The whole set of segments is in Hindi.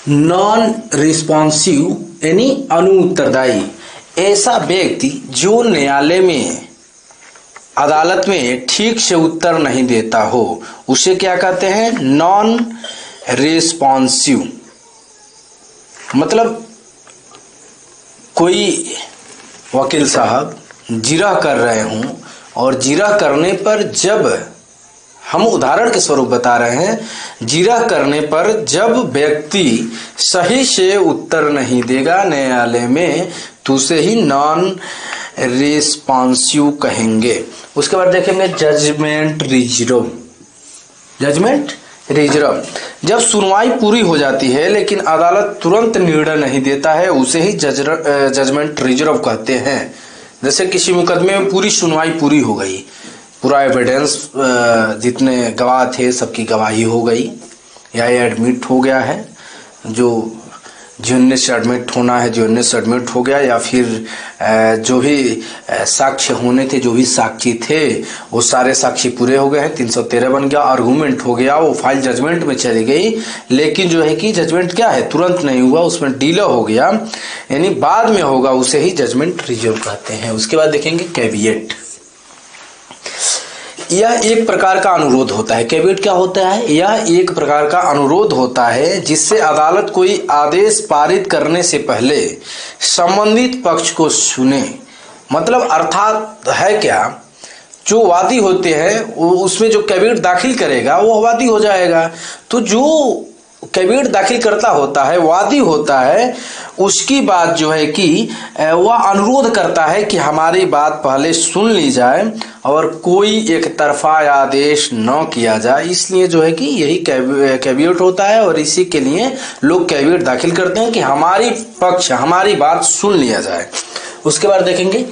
नॉन रिस्पॉन्सिव यानी अनुत्तरदायी, ऐसा व्यक्ति जो न्यायालय में अदालत में ठीक से उत्तर नहीं देता हो उसे क्या कहते हैं? Non responsive. मतलब कोई वकील साहब जिरह कर रहे हों और जिरह करने पर जब हम उदाहरण के स्वरूप बता रहे हैं, जिरह करने पर जब व्यक्ति सही से उत्तर नहीं देगा न्यायालय में तो उसे ही नॉन रिस्पॉन्सिव कहेंगे। उसके बाद देखेंगे जजमेंट रिजर्व। जजमेंट रिजर्व, जब सुनवाई पूरी हो जाती है लेकिन अदालत तुरंत निर्णय नहीं देता है उसे ही जजमेंट रिजर्व कहते हैं। जैसे किसी मुकदमे में पूरी सुनवाई पूरी हो गई, पूरा एविडेंस, जितने गवाह थे सबकी गवाही हो गई या ये एडमिट हो गया है, जो जिनने से एडमिट होना है जिनने से एडमिट हो गया, या फिर जो भी साक्ष्य होने थे, जो भी साक्षी थे वो सारे साक्षी पूरे हो गए हैं, 313 बन गया, आर्गूमेंट हो गया, वो फाइल जजमेंट में चली गई, लेकिन जो है कि जजमेंट क्या है, तुरंत नहीं हुआ, उसमें डिले हो गया, यानी बाद में होगा, उसे ही जजमेंट रिजर्व कहते हैं। उसके बाद देखेंगे कैविएट। यह एक प्रकार का अनुरोध होता है। कैविएट क्या होता है? यह एक प्रकार का अनुरोध होता है जिससे अदालत कोई आदेश पारित करने से पहले संबंधित पक्ष को सुने। मतलब अर्थात है क्या, जो वादी होते हैं उसमें जो कैविएट दाखिल करेगा वो वादी हो जाएगा। तो जो कैविएट दाखिल करता होता है, वादी होता है, उसकी बात जो है कि वह अनुरोध करता है कि हमारी बात पहले सुन ली जाए और कोई एक तरफा आदेश न किया जाए, इसलिए जो है कि यही कैविएट होता है और इसी के लिए लोग कैविएट दाखिल करते हैं कि हमारी पक्ष, हमारी बात सुन लिया जाए। उसके बाद देखेंगे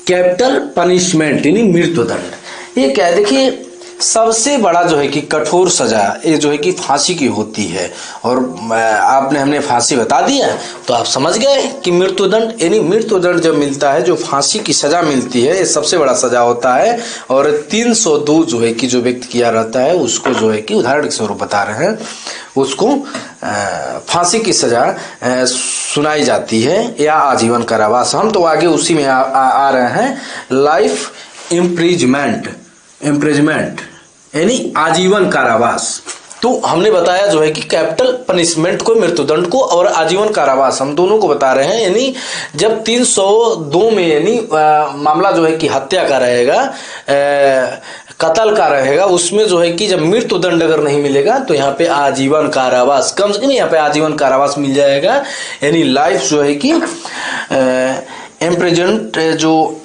कैपिटल पनिशमेंट यानी मृत्युदंड। ये क्या है, देखिए सबसे बड़ा जो है कि कठोर सजा ये जो है कि फांसी की होती है, और आपने हमने फांसी बता दिया तो आप समझ गए कि मृत्युदंड, यानी मृत्युदंड जब मिलता है, जो फांसी की सजा मिलती है, ये सबसे बड़ा सजा होता है। और 302 जो है कि जो व्यक्ति किया रहता है उसको जो है कि उदाहरण के स्वरूप बता रहे हैं, उसको फांसी की सजा सुनाई जाती है या आजीवन कारावास। हम तो आगे उसी में आ रहे हैं, लाइफ इम्प्रिजमेंट यानी आजीवन कारावास। तो हमने बताया जो है कि कैपिटल पनिशमेंट को, मृत्युदंड को, और आजीवन कारावास हम दोनों को बता रहे हैं। यानी जब 302 में यानी मामला जो है कि हत्या का रहेगा, कत्ल का रहेगा, उसमें जो है कि जब मृत्युदंड अगर नहीं मिलेगा तो यहाँ पे आजीवन कारावास, कम से कम यहाँ पे आजीवन कारावास मिल जाएगा। यानी लाइफ जो है कि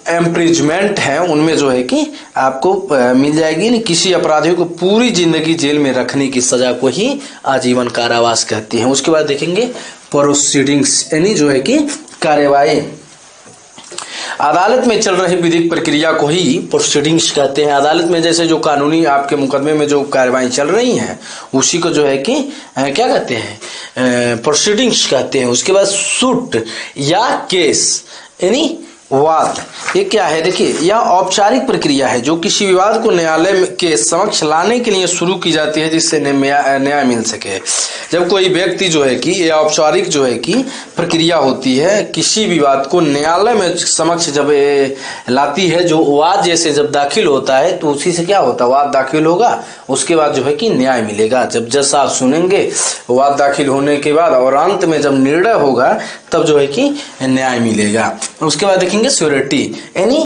एम्प्रिजमेंट है उनमें जो है कि आपको मिल जाएगी। नहीं, किसी अपराधी को पूरी जिंदगी जेल में रखने की सजा को ही आजीवन कारावास कहते हैं। उसके बाद देखेंगे प्रोसीडिंग्स यानी जो है कि कार्यवाही। अदालत में चल रही विधिक प्रक्रिया को ही प्रोसीडिंग्स कहते हैं। अदालत में जैसे जो कानूनी आपके मुकदमे में जो कार्यवाही चल रही हैं उसी को जो है कि क्या कहते हैं, प्रोसीडिंग्स कहते हैं। उसके बाद सूट या केस यानी वाद। ये क्या है, देखिए यह औपचारिक प्रक्रिया है जो किसी विवाद को न्यायालय के समक्ष लाने के लिए शुरू की जाती है जिससे न्याय मिल सके। जब कोई व्यक्ति जो है कि यह औपचारिक जो है कि प्रक्रिया होती है, किसी विवाद को न्यायालय में समक्ष जब लाती है, जो वाद जैसे जब दाखिल होता है तो उसी से क्या होता है, वाद दाखिल होगा, उसके बाद जो है कि न्याय मिलेगा। जब जज साहब सुनेंगे वाद दाखिल होने के बाद और अंत में जब निर्णय होगा तब जो है कि न्याय मिलेगा। उसके बाद देखेंगे श्योरिटी यानी